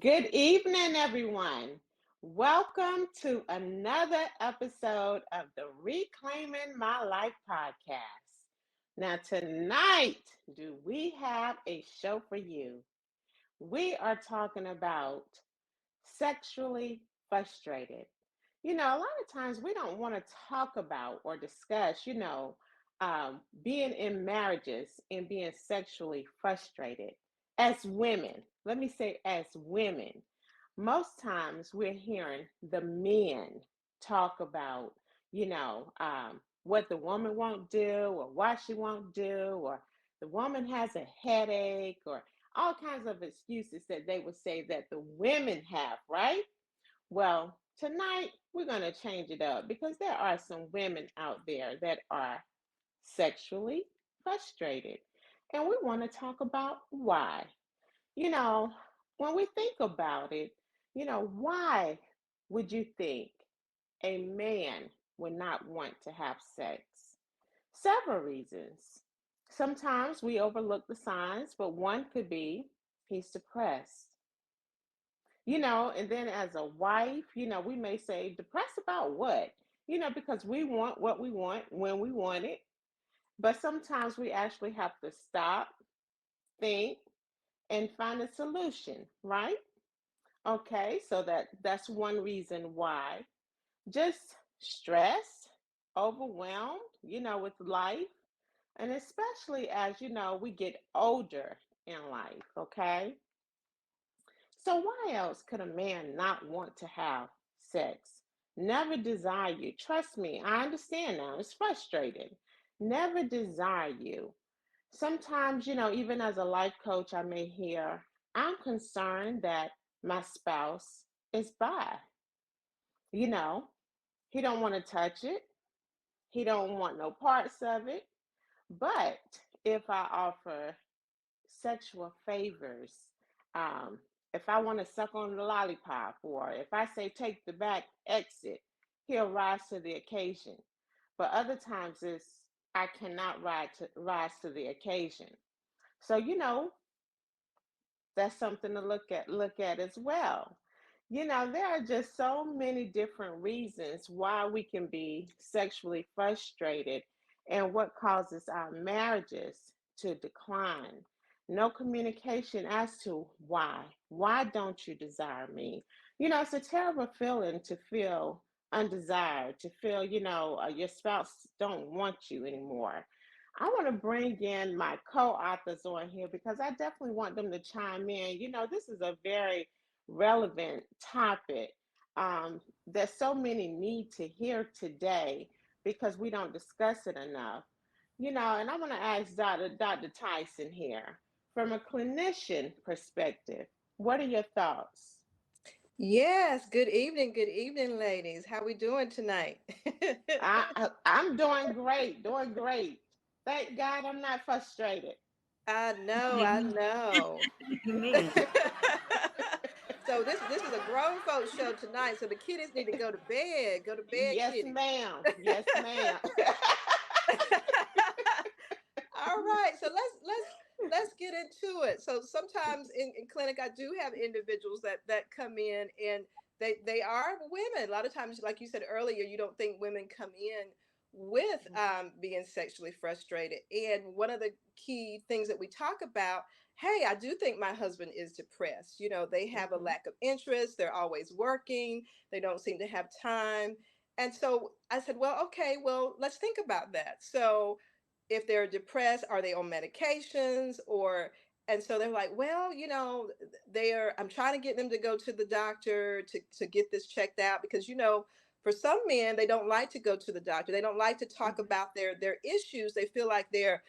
Good evening, everyone. Welcome to another episode of the Reclaiming My Life podcast. Now, tonight, do we have a show for you? We are talking about sexually frustrated. A lot of times we don't want to talk about or discuss, being in marriages and being sexually frustrated as women. Let me say, as women, most times we're hearing the men talk about, what the woman won't do or what she won't do, or the woman has a headache, or all kinds of excuses that they would say that the women have, right? Well, tonight we're going to change it up because there are some women out there that are sexually frustrated. And we want to talk about why. You know, when we think about it, why would you think a man would not want to have sex? Several reasons. Sometimes we overlook the signs, but one could be he's depressed. And then as a wife, we may say, depressed about what? Because we want what we want when we want it. But sometimes we actually have to stop, think, and find a solution, right? Okay, so that's one reason why. Just stressed, overwhelmed, with life, and especially as we get older in life, okay? So why else could a man not want to have sex? Never desire you. Trust me, I understand now. It's frustrating. Never desire you. Sometimes, even as a life coach, I may hear, I'm concerned that my spouse is bi. You know, he don't want to touch it. He don't want no parts of it. But if I offer sexual favors, um, if I want to suck on the lollipop, or if I say take the back exit, he'll rise to the occasion. But other times it's I cannot rise to the occasion. So that's something to look at as well. There are just so many different reasons why we can be sexually frustrated and what causes our marriages to decline. No communication as to why. Why don't you desire me? It's a terrible feeling to feel undesired, to feel, your spouse don't want you anymore. I want to bring in my co-authors on here because I definitely want them to chime in. This is a very relevant topic that so many need to hear today because we don't discuss it enough. And I want to ask Dr. Tyson here, from a clinician perspective, what are your thoughts? Yes, good evening, ladies. How we doing tonight? I'm doing great, doing great. Thank God I'm not frustrated. I know, I Amen. know. Amen. So this is a grown folks show tonight. So the kiddies need to go to bed. Go to bed, Yes, kiddies. ma'am. Yes, ma'am. All right, so let's get into it. So sometimes in clinic, I do have individuals that come in and they are women. A lot of times, like you said earlier, you don't think women come in with being sexually frustrated. And one of the key things that we talk about, hey, I do think my husband is depressed. They have a Mhm. lack of interest. They're always working. They don't seem to have time. And so I said, well, okay, well, let's think about that. So if they're depressed, are they on medications? Or and so they're like, well, they're I'm trying to get them to go to the doctor to get this checked out because for some men they don't like to go to the doctor. They don't like to talk Mhm. about their issues. They feel like they're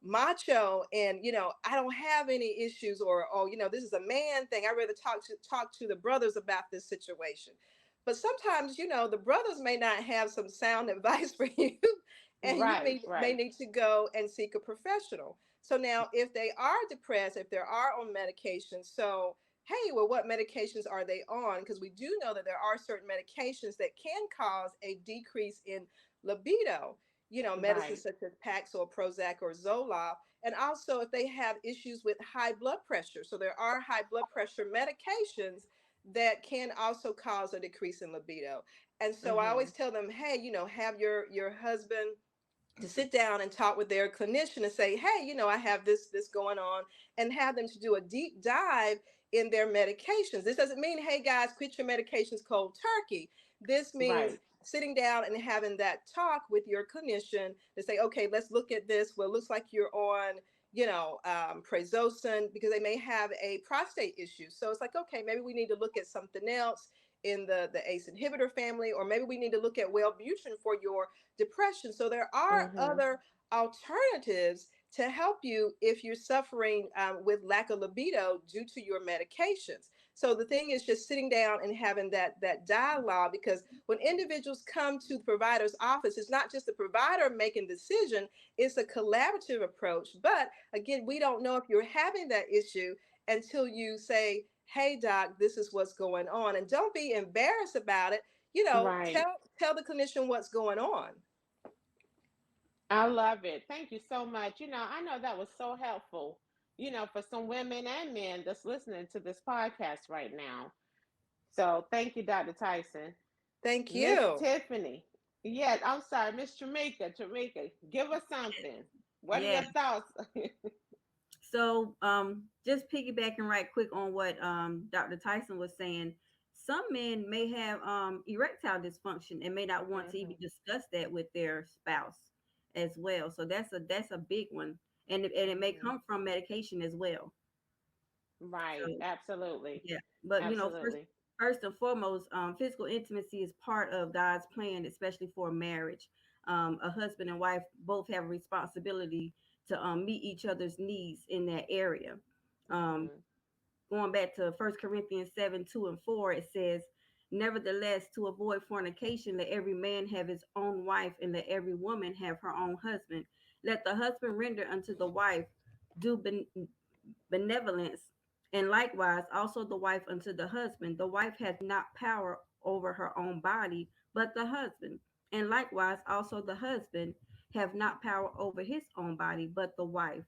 macho and I don't have any issues, or oh, this is a man thing. I rather talk to the brothers about this situation. But sometimes the brothers may not have some sound advice for you, and you Right, may right. need to go and seek a professional. So now, if they are depressed, if they are on medication, so hey, well, what medications are they on? Because we do know that there are certain medications that can cause a decrease in libido. medicines Right. such as Paxil, Prozac, or Zoloft. And also if they have issues with high blood pressure. So there are high blood pressure medications that can also cause a decrease in libido. And so I Mm-hmm. always tell them, hey, have your husband to sit down and talk with their clinician and say, hey, I have this going on, and have them to do a deep dive in their medications. This doesn't mean, hey guys, quit your medications cold turkey. This means Right. sitting down and having that talk with your clinician to say, okay, let's look at this. Well, it looks like you're on prazosin, because they may have a prostate issue. So it's like, okay, maybe we need to look at something else in the ACE inhibitor family, or maybe we need to look at Wellbutrin for your depression. So there are Mm-hmm. other alternatives to help you if you're suffering with lack of libido due to your medications. So the thing is just sitting down and having that dialogue, because when individuals come to the provider's office, it's not just the provider making decision, it's a collaborative approach. But again, we don't know if you're having that issue until you say, hey doc, this is what's going on. And don't be embarrassed about it. Right. Tell the clinician what's going on. I love it. Thank you so much. I know that was so helpful, for some women and men that's listening to this podcast right now. So thank you, Dr. Tyson. Thank Miss you. Tiffany. Yeah, I'm sorry, Miss Tramika. Tramika, give us something. What are Yeah. your thoughts? So, just piggybacking right quick on what Dr. Tyson was saying, some men may have erectile dysfunction and may not want to even Hmm. discuss that with their spouse as well. So that's a big one, and it may Hmm. come from medication as well. Right. So Absolutely. yeah, but first Absolutely. first and foremost, physical intimacy is part of God's plan, especially for marriage. A husband and wife both have a responsibility to meet each other's needs in that area. Um, Hmm. Going back to First Corinthians 7:2 and 4, it says, "Nevertheless, to avoid fornication, let every man have his own wife, and let every woman have her own husband. Let the husband render unto the wife due benevolence, and likewise also the wife unto the husband. The wife hath not power over her own body, but the husband. And likewise also the husband have not power over his own body, but the wife."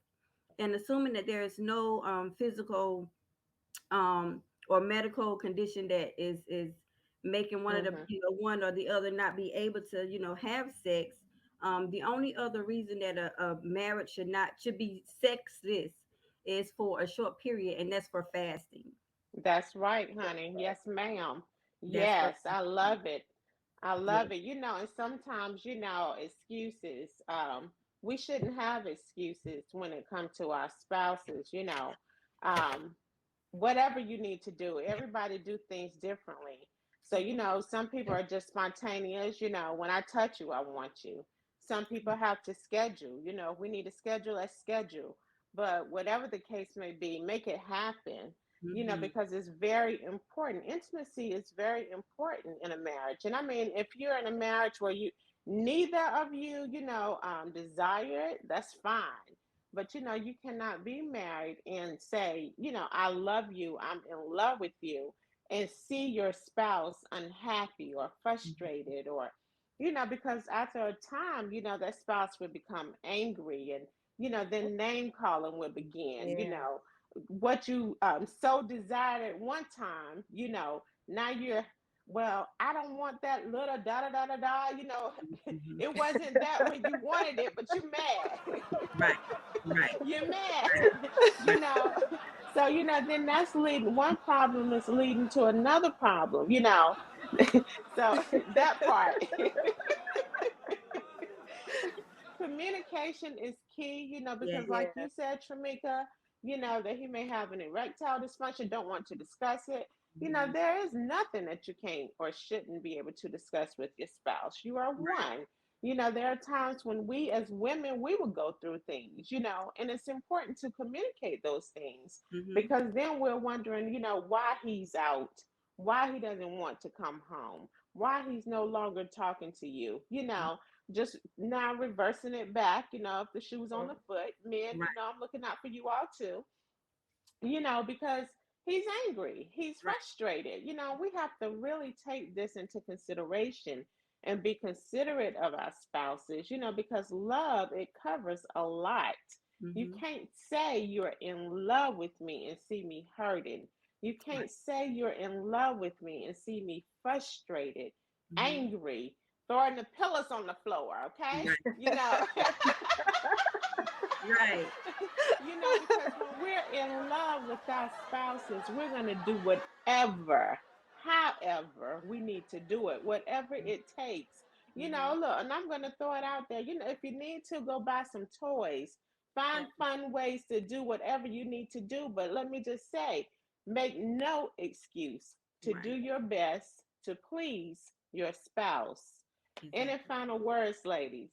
And assuming that there is no physical or medical condition that is making one of the Hmm. one or the other not be able to have sex, the only other reason that a marriage should be sexless is for a short period, and that's for fasting. That's right, honey. Yes, ma'am. That's for Yes, I love it. I yeah. love it. And sometimes, excuses. We shouldn't have excuses when it comes to our spouses. Um, whatever you need to do. Everybody do things differently. So, some people are just spontaneous. When I touch you, I want you. Some people have to schedule. We need to schedule, let's schedule. But whatever the case may be, make it happen, Hmm. because it's very important. Intimacy is very important in a marriage. And I mean, if you're in a marriage where neither of you, desire it, that's fine. But you cannot be married and say, I love you, I'm in love with you, and see your spouse unhappy or frustrated, or, because after a time, that spouse will become angry, and, then name calling will begin, Yeah. what you so desired at one time, now you're, well, I don't want that little da da da da da, Hmm. it wasn't that when you wanted it, but you're mad. Right, right, You're mad, you right. know. So, then that's leading, one problem is leading to another problem, So that part. Communication is key, Yeah. because like Yeah. you said, Tramika, that he may have an erectile dysfunction, don't want to discuss it. Hmm. There is nothing that you can't or shouldn't be able to discuss with your spouse. You are Right. one. There are times when we as women, we will go through things, and it's important to communicate those things, Hmm. because then we're wondering, why he's out, why he doesn't want to come home, why he's no longer talking to you, just now reversing it back, if the shoe's on the foot, men, Right, I'm looking out for you all too, because he's angry, he's right. frustrated. We have to really take this into consideration and be considerate of our spouses, because love, it covers a lot. You Mhm. can't say you're in love with me and see me hurting. You Right. can't say you're in love with me and see me frustrated, Mhm. angry, throwing the pillows on the floor, okay? Right. Right. Because when we're in love with our spouses, we're going to do whatever, however, we need to do it, whatever it takes. Mhm. Look, and I'm going to throw it out there. If you need to go buy some toys, find Right. fun ways to do whatever you need to do. But let me just say, make no excuse to do Right. your best to please your spouse. Any Exactly. final words, ladies?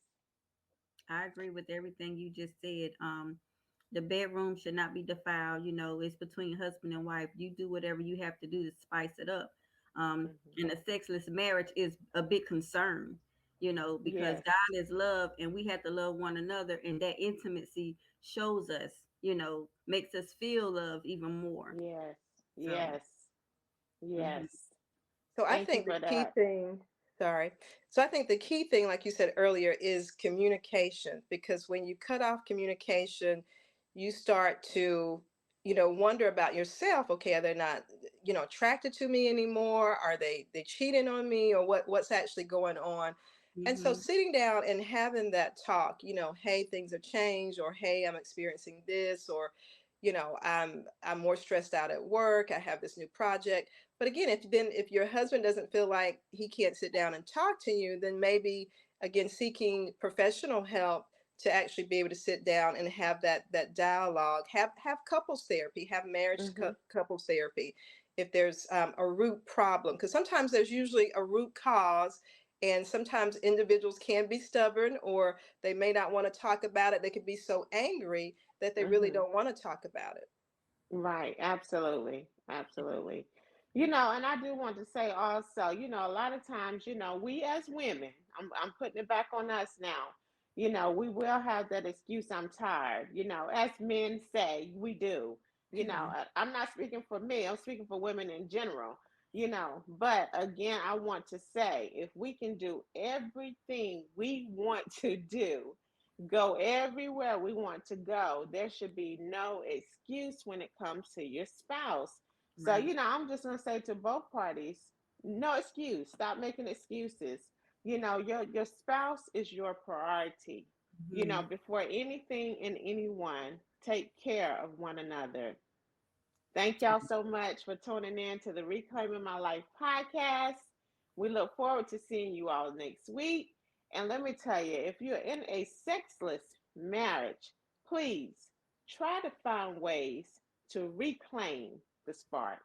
I agree with everything you just said. The bedroom should not be defiled. It's between husband and wife. You do whatever you have to do to spice it up. Mhm. And a sexless marriage is a big concern, because Yes. God is love and we have to love one another. And that intimacy shows us, makes us feel love even more. Yes, So, yes, mhm, yes. So I Thank you think the for key that. thing, sorry. So I think the key thing, like you said earlier, is communication. Because when you cut off communication, you start to, wonder about yourself. Okay, are they not, attracted to me anymore? Are they cheating on me, or what's actually going on? And so mhm, sitting down and having that talk, hey, things have changed, or hey, I'm experiencing this, or I'm more stressed out at work. I have this new project. But again, if your husband doesn't feel like he can't sit down and talk to you, then maybe again seeking professional help to actually be able to sit down and have that dialogue. Have couples therapy. Have marriage Mm-hmm. couples therapy. If there's a root problem, because sometimes there's usually a root cause, and sometimes individuals can be stubborn, or they may not want to talk about it. They could be so angry that they really Mm-hmm. don't want to talk about it. Right, absolutely, absolutely. And I do want to say also, a lot of times, we as women, I'm putting it back on us now. We will have that excuse, I'm tired. As men say, we do. mhm, I'm not speaking for me, I'm speaking for women in general. But again, I want to say, if we can do everything we want to do, go everywhere we want to go, there should be no excuse when it comes to your spouse. So, right. I'm just going to say to both parties, no excuse. Stop making excuses. Your spouse is your priority. Mhm. Before anything and anyone, take care of one another. Thank y'all so much for tuning in to the Reclaiming My Life podcast. We look forward to seeing you all next week. And let me tell you, if you're in a sexless marriage, please try to find ways to reclaim the spark.